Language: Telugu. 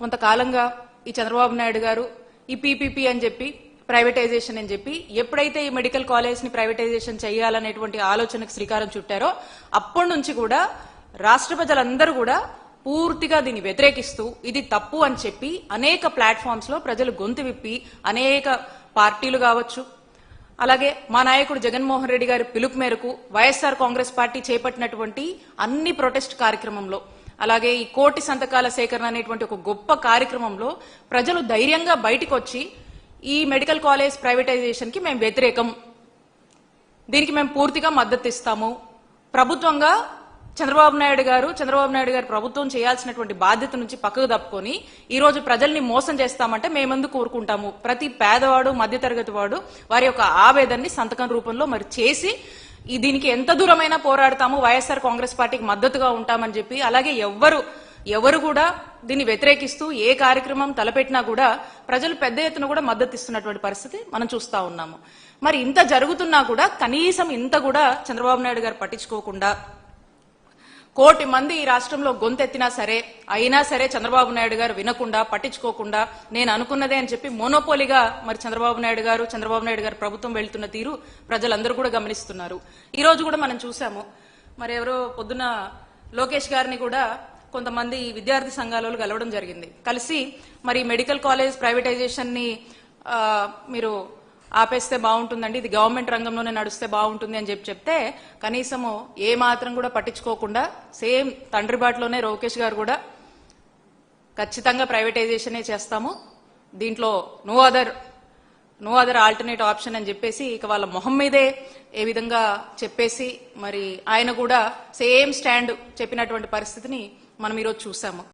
కొంతకాలంగా ఈ చంద్రబాబు నాయుడు గారు ఈ పీపీపీ అని చెప్పి ప్రైవేటైజేషన్ అని చెప్పి ఎప్పుడైతే ఈ మెడికల్ కాలేజ్ ని ప్రైవేటైజేషన్ చేయాలనేటువంటి ఆలోచనకు శ్రీకారం చుట్టారో అప్పటి నుంచి కూడా రాష్ట్ర ప్రజలందరూ కూడా పూర్తిగా దీన్ని వ్యతిరేకిస్తూ ఇది తప్పు అని చెప్పి అనేక ప్లాట్ఫామ్స్ లో ప్రజలు గొంతు విప్పి అనేక పార్టీలు కావచ్చు, అలాగే మా నాయకుడు జగన్మోహన్ రెడ్డి గారి పిలుపు మేరకు వైఎస్ఆర్ కాంగ్రెస్ పార్టీ చేపట్టినటువంటి అన్ని ప్రొటెస్ట్ కార్యక్రమంలో, అలాగే ఈ కోటి సంతకాల సేకరణ అనేటువంటి ఒక గొప్ప కార్యక్రమంలో ప్రజలు ధైర్యంగా బయటికి వచ్చి ఈ మెడికల్ కాలేజ్ ప్రైవేటైజేషన్ కి మేము వ్యతిరేకం, దీనికి మేము పూర్తిగా మద్దతు ఇస్తాము, ప్రభుత్వంగా చంద్రబాబు నాయుడు గారు ప్రభుత్వం చేయాల్సినటువంటి బాధ్యత నుంచి పక్కకు తప్పుకొని ఈ రోజు ప్రజల్ని మోసం చేస్తామంటే మేమెందుకు కోరుకుంటాము. ప్రతి పేదవాడు మధ్యతరగతి వాడు వారి యొక్క ఆవేదనని సంతకం రూపంలో మరి చేసి దీనికి ఎంత దూరమైనా పోరాడతాము, వైఎస్ఆర్ కాంగ్రెస్ పార్టీకి మద్దతుగా ఉంటామని చెప్పి, అలాగే ఎవరు కూడా దీన్ని వ్యతిరేకిస్తూ ఏ కార్యక్రమం తలపెట్టినా కూడా ప్రజలు పెద్ద ఎత్తున కూడా మద్దతు ఇస్తున్నటువంటి పరిస్థితి మనం చూస్తా ఉన్నాము. మరి ఇంత జరుగుతున్నా కూడా కనీసం ఇంత కూడా చంద్రబాబు నాయుడు గారు పట్టించుకోకుండా, కోటి మంది ఈ రాష్ట్రంలో గొంతెత్తినా సరే అయినా సరే చంద్రబాబు నాయుడు గారు వినకుండా పట్టించుకోకుండా నేను అనుకున్నదే అని చెప్పి మోనోపోలీగా మరి చంద్రబాబు నాయుడు గారు ప్రభుత్వం వెళ్తున్న తీరు ప్రజలందరూ కూడా గమనిస్తున్నారు. ఈ రోజు కూడా మనం చూసాము, మరి ఎవరో పొద్దున లోకేష్ గారిని కూడా కొంతమంది విద్యార్థి సంఘాల కలవడం జరిగింది. కలిసి మరి మెడికల్ కాలేజ్ ప్రైవేటైజేషన్ ని మీరు ఆపేస్తే బాగుంటుందండి, ఇది గవర్నమెంట్ రంగంలోనే నడుస్తే బాగుంటుంది అని చెప్తే కనీసము ఏ మాత్రం కూడా పట్టించుకోకుండా సేమ్ తండ్రి బాటలోనే లోకేష్ గారు కూడా ఖచ్చితంగా ప్రైవేటైజేషనే చేస్తాము, దీంట్లో నో అదర్ ఆల్టర్నేట్ ఆప్షన్ అని చెప్పేసి ఇక వాళ్ళ మొహం మీదే ఏ విధంగా చెప్పేసి మరి ఆయన కూడా సేమ్ స్టాండ్ చెప్పినటువంటి పరిస్థితిని మనం ఈరోజు చూసాము.